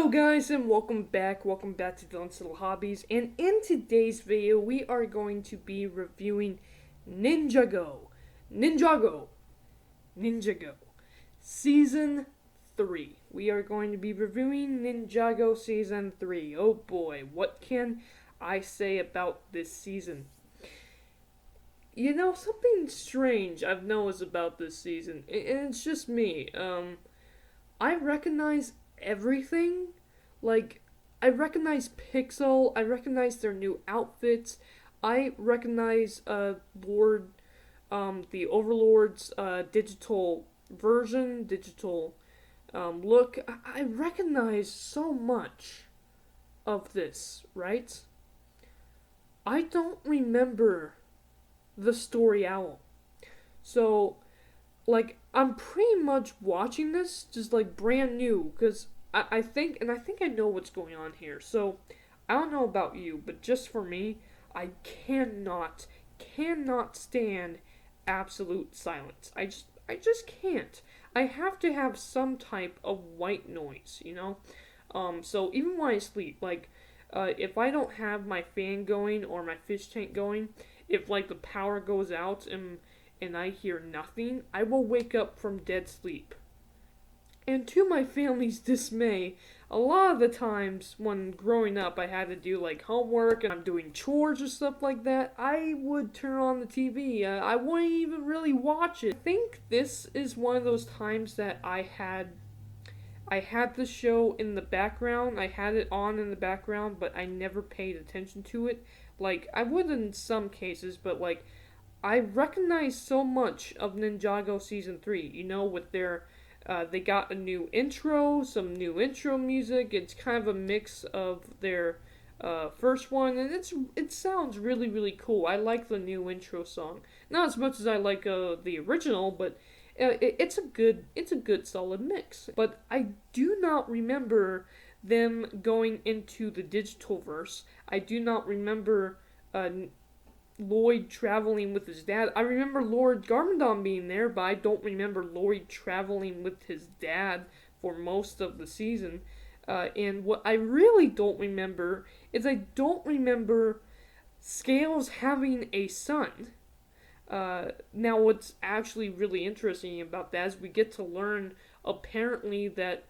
Hello guys and welcome back to Dylan's Little Hobbies, and in today's video we are going to be reviewing Ninjago, Ninjago, Ninjago, Season 3. We are going to be reviewing Ninjago Season 3. Oh boy, what can I say about this season? You know, something strange I've noticed about this season, and it's just me. I recognize everything. Like, I recognize Pixel, I recognize their new outfits, I recognize Lord, the Overlord's digital version, digital look. I recognize so much of this, right? I don't remember the story owl. So, like, I'm pretty much watching this just like brand new because I think I know what's going on here. So I don't know about you, but just for me, I cannot stand absolute silence. I just can't. I have to have some type of white noise, you know. So even when I sleep, like if I don't have my fan going or my fish tank going, if like the power goes out and I hear nothing, I will wake up from dead sleep. And to my family's dismay, a lot of the times when growing up I had to do like homework and I'm doing chores or stuff like that, I would turn on the TV. I wouldn't even really watch it. I think this is one of those times that I had the show in the background. I had it on in the background, but I never paid attention to it. Like, I would in some cases, but like I recognize so much of Ninjago Season 3, you know, with their, they got a new intro, some new intro music. It's kind of a mix of their first one, and it sounds really, really cool. I like the new intro song. Not as much as I like the original, but it's a good solid mix. But I do not remember them going into the digital verse. I do not remember Lloyd traveling with his dad. I remember Lord Garmadon being there, but I don't remember Lloyd traveling with his dad for most of the season. And what I really don't remember is I don't remember Scales having a son. Now, what's actually really interesting about that is we get to learn apparently that,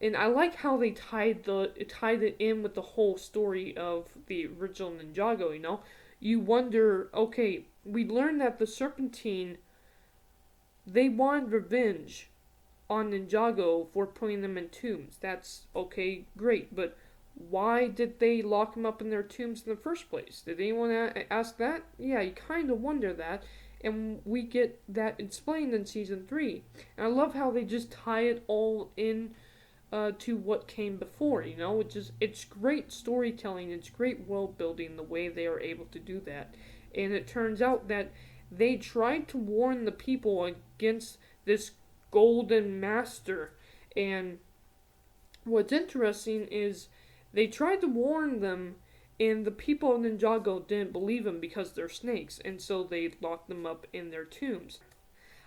and I like how they tied it in with the whole story of the original Ninjago. You know, you wonder, okay, we learned that the Serpentine, they wanted revenge on Ninjago for putting them in tombs. That's okay, great, but why did they lock them up in their tombs in the first place? Did anyone ask that? Yeah, you kind of wonder that, and we get that explained in Season 3. And I love how they just tie it all in to what came before, you know. It's great storytelling, it's great world building the way they are able to do that. And it turns out that they tried to warn the people against this golden master, and what's interesting is they tried to warn them, and the people of Ninjago didn't believe them because they're snakes, and so they locked them up in their tombs.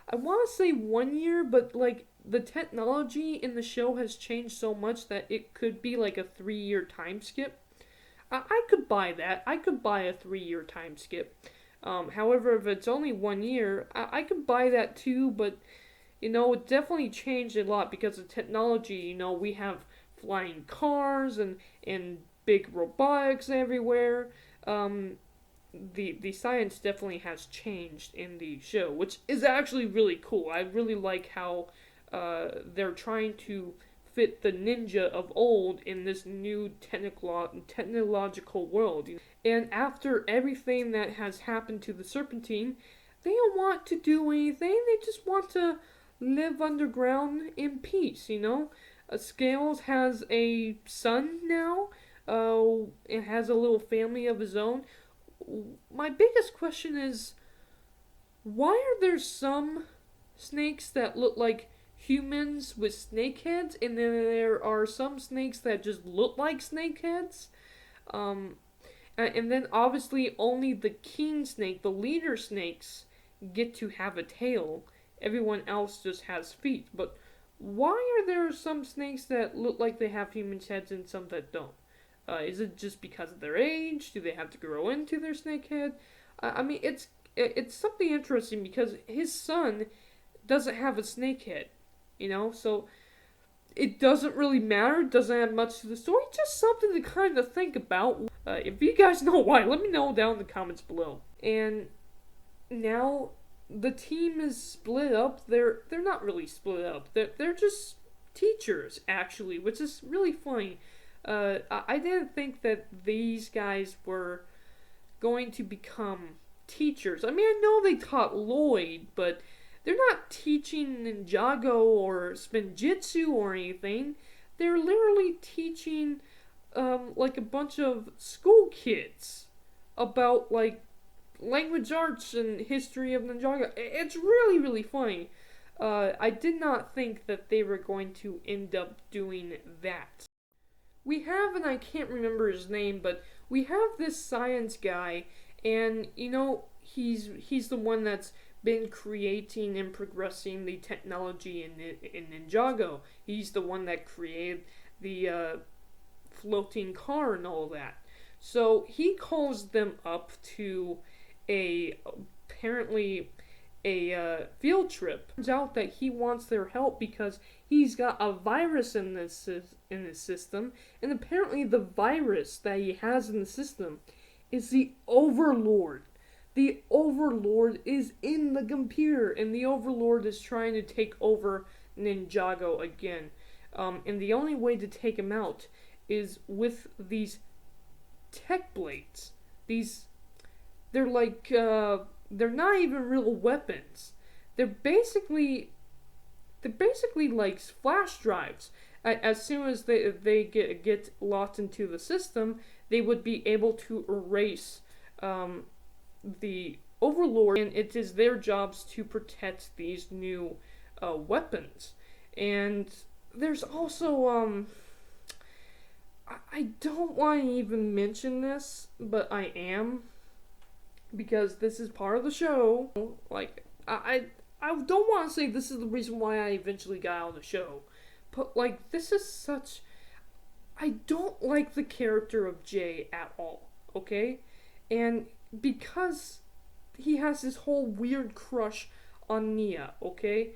I want to say 1 year, but like the technology in the show has changed so much that it could be like a 3-year time skip. I could buy that. I could buy a 3-year time skip. However, if it's only 1 year, I could buy that too, but you know, it definitely changed a lot because of technology. You know, we have flying cars and big robotics everywhere. The science definitely has changed in the show, which is actually really cool. I really like how they're trying to fit the ninja of old in this new technological world. And after everything that has happened to the Serpentine, they don't want to do anything. They just want to live underground in peace, you know? Scales has a son now. It has a little family of his own. My biggest question is, why are there some snakes that look like humans with snake heads, and then there are some snakes that just look like snake heads? And then obviously only the king snake, the leader snakes, get to have a tail. Everyone else just has feet. But why are there some snakes that look like they have humans' heads and some that don't? Is it just because of their age? Do they have to grow into their snake head? I mean, it's something interesting because his son doesn't have a snake head, so it doesn't really matter. It doesn't add much to the story. Just something to kind of think about. If you guys know why, let me know down in the comments below. And now the team is split up. They're not really split up. They're just teachers actually, which is really funny. I didn't think that these guys were going to become teachers. I mean, I know they taught Lloyd, but they're not teaching ninjago or spinjitzu or anything. They're literally teaching like a bunch of school kids about like language arts and history of ninjago. It's really, really funny. I did not think that they were going to end up doing that. We have, and I can't remember his name, but we have this science guy, and he's the one that's been creating and progressing the technology in Ninjago. He's the one that created the floating car and all that. So he calls them up to apparently a field trip. Turns out that he wants their help because he's got a virus in his system, and apparently the virus that he has in the system is the overlord. The overlord is in the computer, and the overlord is trying to take over Ninjago again. And the only way to take him out is with these tech blades. They're like, they're not even real weapons. They're basically like flash drives. As soon as they get locked into the system, they would be able to erase the overlord, and it is their jobs to protect these new weapons. And there's also I don't want to even mention this, but I am, because this is part of the show. Like, I don't want to say this is the reason why I eventually got out of the show, but like, this is such, I don't like the character of Jay at all, okay? And because he has this whole weird crush on Nia, okay?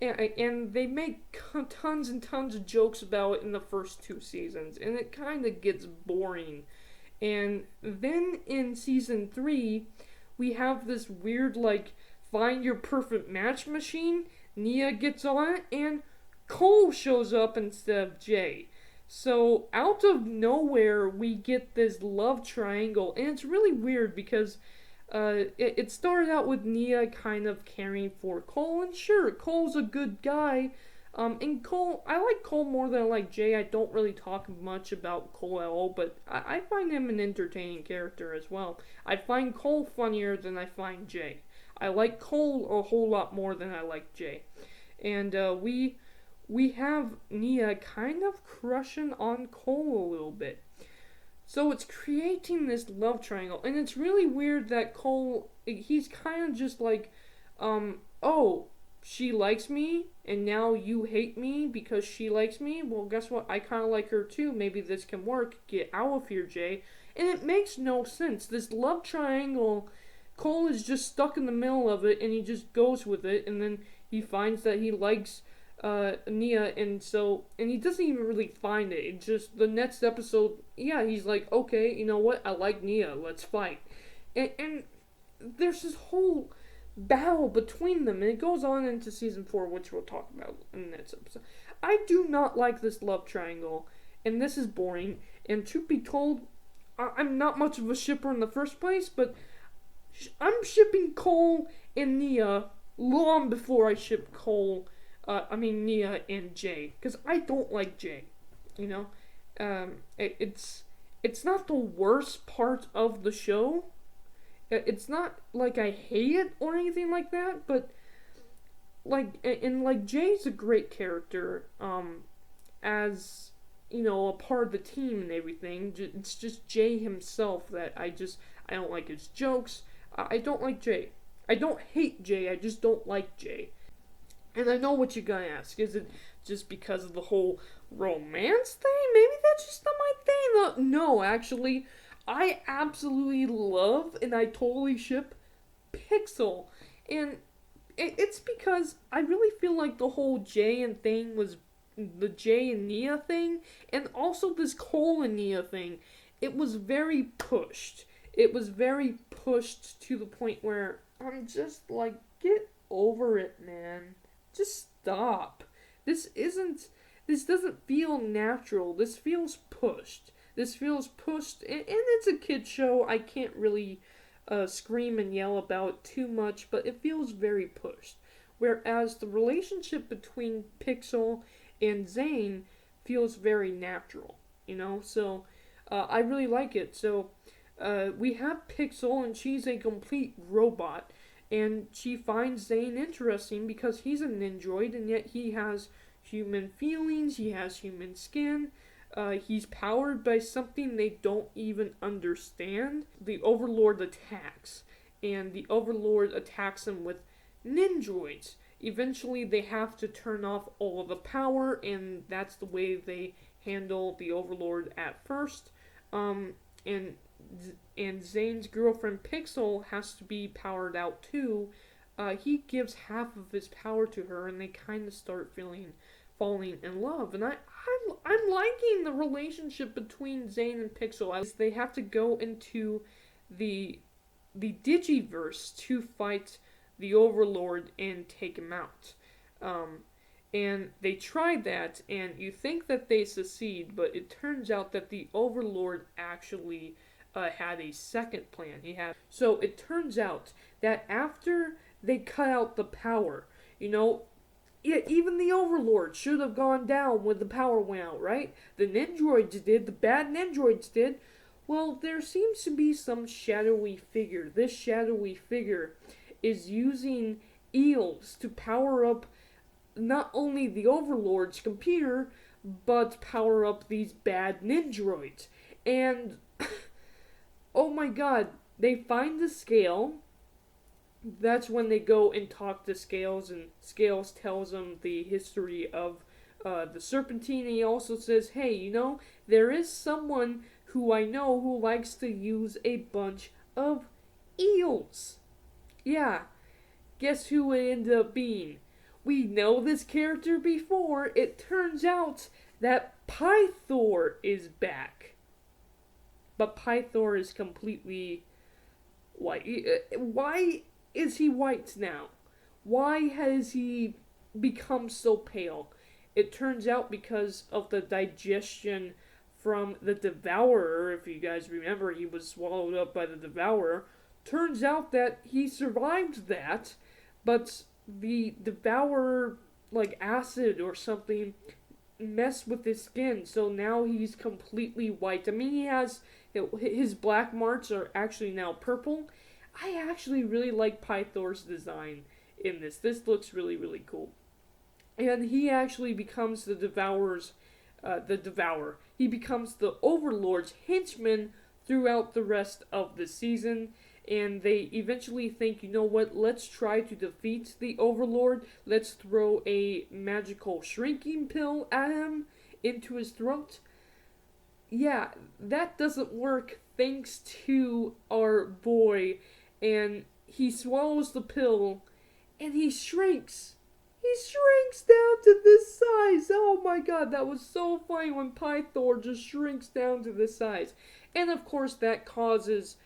And they make tons and tons of jokes about it in the first 2 seasons, and it kind of gets boring. And then in season 3, we have this weird, like, find your perfect match machine. Nia gets on it, and Cole shows up instead of Jay. So, out of nowhere, we get this love triangle, and it's really weird because it started out with Nia kind of caring for Cole, and sure, Cole's a good guy. And Cole, I like Cole more than I like Jay. I don't really talk much about Cole at all, but I find him an entertaining character as well. I find Cole funnier than I find Jay. I like Cole a whole lot more than I like Jay. And we have Nia kind of crushing on Cole a little bit. So it's creating this love triangle, and it's really weird that Cole, he's kind of just like, oh, she likes me, and now you hate me because she likes me? Well, guess what? I kind of like her too. Maybe this can work. Get out of here, Jay. And it makes no sense. This love triangle, Cole is just stuck in the middle of it, and he just goes with it, and then he finds that he likes Nia, and he doesn't even really find it. It's just the next episode, yeah, he's like, okay, you know what? I like Nia. Let's fight. And there's this whole battle between them, and it goes on into season 4, which we'll talk about in the next episode. I do not like this love triangle, and this is boring. And truth be told, I'm not much of a shipper in the first place, but I'm shipping Cole and Nia long before I ship Nia and Jay, because I don't like Jay, it's not the worst part of the show. It's not like I hate it or anything like that, but Jay's a great character, as, a part of the team and everything. It's just Jay himself that I don't like his jokes. I don't like Jay. I don't hate Jay, I just don't like Jay. And I know what you're gonna ask. Is it just because of the whole romance thing. Maybe that's just not my thing. No, actually, I absolutely love and I totally ship Pixel. And it's because I really feel like the whole Jay and thing was the Jay and Nia thing, and also this Cole and Nia thing. It was very pushed. It was very pushed to the point where I'm just like, get over it, man. Just stop. This isn't. This doesn't feel natural. This feels pushed. This feels pushed, and it's a kid show. I can't really scream and yell about too much, but it feels very pushed. Whereas the relationship between Pixel and Zane feels very natural, you know? So, I really like it. So, we have Pixel, and she's a complete robot, and she finds Zane interesting because he's a ninjoid, and yet he has human feelings, he has human skin. He's powered by something they don't even understand. The Overlord attacks, and the Overlord attacks him with ninjoids. Eventually, they have to turn off all of the power, and that's the way they handle the Overlord at first. And Zane's girlfriend Pixel has to be powered out too. He gives half of his power to her, and they kind of start falling in love. And I'm liking the relationship between Zane and Pixel as they have to go into the digiverse to fight the Overlord and take him out. And they tried that, and you think that they succeed, but it turns out that the Overlord actually had a second plan. So it turns out that after they cut out the power, even the Overlord should have gone down when the power went out, right? The Ninjoids did, the bad Ninjoids did. Well, there seems to be some shadowy figure. This shadowy figure is using eels to power up not only the Overlord's computer, but power up these bad Ninjoids. And, oh my god, they find the scale. That's when they go and talk to Scales, and Scales tells them the history of the Serpentine. And he also says, hey, there is someone who I know who likes to use a bunch of eels. Yeah, guess who it ended up being? We know this character before. It turns out that Pythor is back. But Pythor is completely white. Why is he white now? Why has he become so pale? It turns out because of the digestion from the Devourer. If you guys remember, he was swallowed up by the Devourer. Turns out that he survived that, but the Devourer, acid or something, messed with his skin, so now he's completely white. I mean, his black marks are actually now purple. I actually really like Pythor's design in this. This looks really, really cool. And he actually becomes the Devourer. He becomes the Overlord's henchman throughout the rest of the season. And they eventually think, let's try to defeat the Overlord. Let's throw a magical shrinking pill at him into his throat. Yeah, that doesn't work thanks to our boy. And he swallows the pill, and he shrinks. He shrinks down to this size. Oh my god, that was so funny when Pythor just shrinks down to this size. And of course that causes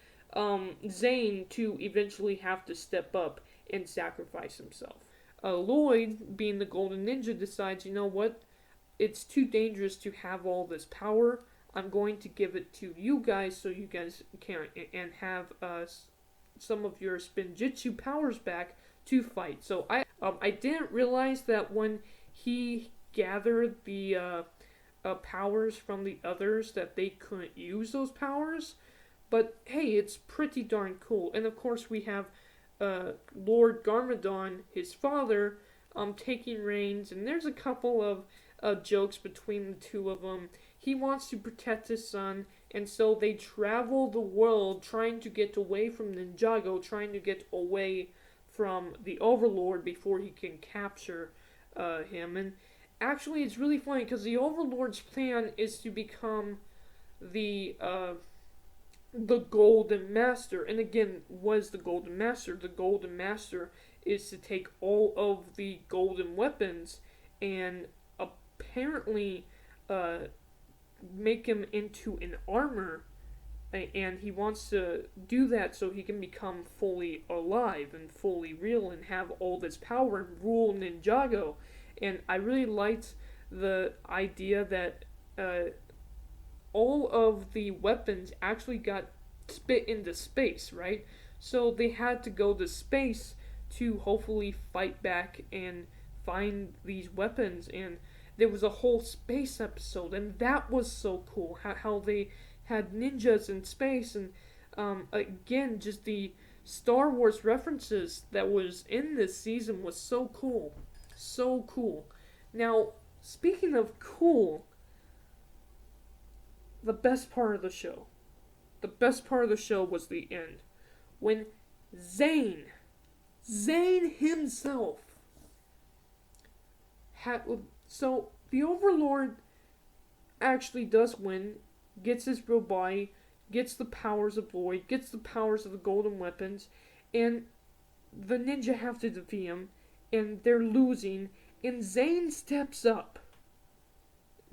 Zane to eventually have to step up and sacrifice himself. Lloyd, being the Golden Ninja, decides, it's too dangerous to have all this power. I'm going to give it to you guys so you guys can and have some of your Spinjitzu powers back to fight. So I didn't realize that when he gathered the powers from the others that they couldn't use those powers. But hey, it's pretty darn cool. And of course we have Lord Garmadon, his father, taking reins. And there's a couple of jokes between the two of them. He wants to protect his son, and so they travel the world trying to get away from Ninjago, trying to get away from the Overlord before he can capture him. Actually, it's really funny because the Overlord's plan is to become the the Golden Master. And again, was the Golden Master? The Golden Master is to take all of the golden weapons and apparently make him into an armor, and he wants to do that so he can become fully alive and fully real and have all this power and rule Ninjago. And I really liked the idea that all of the weapons actually got spit into space, right? So they had to go to space to hopefully fight back and find these weapons. And there was a whole space episode, and that was so cool. How they had ninjas in space, and again, just the Star Wars references that was in this season was so cool. So cool. Now, speaking of cool, the best part of the show. The best part of the show was the end. When Zane himself, so the Overlord actually does win, gets his real body, gets the powers of Lloyd, gets the powers of the golden weapons, and the ninja have to defeat him, and they're losing, and Zane steps up.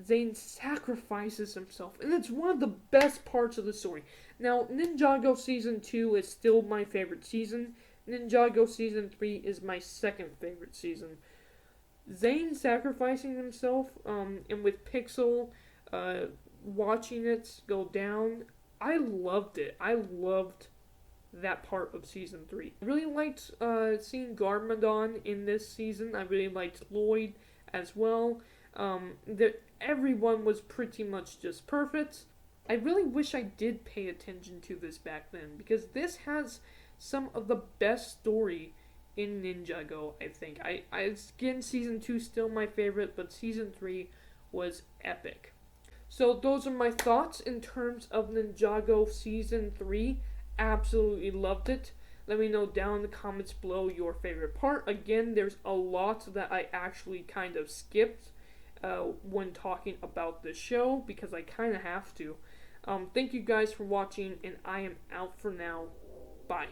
Zane sacrifices himself, and it's one of the best parts of the story. Now, Ninjago Season 2 is still my favorite season. Ninjago Season 3 is my second favorite season. Zane sacrificing himself, and with Pixel watching it go down, I loved it. I loved that part of Season 3. I really liked seeing Garmadon in this season. I really liked Lloyd as well. Everyone was pretty much just perfect. I really wish I did pay attention to this back then, because this has some of the best story in Ninjago, I think. Again, Season 2 still my favorite, but Season 3 was epic. So those are my thoughts in terms of Ninjago Season 3. Absolutely loved it. Let me know down in the comments below your favorite part. Again, there's a lot that I actually kind of skipped when talking about this show, because I kind of have to. Thank you guys for watching, and I am out for now. Bye.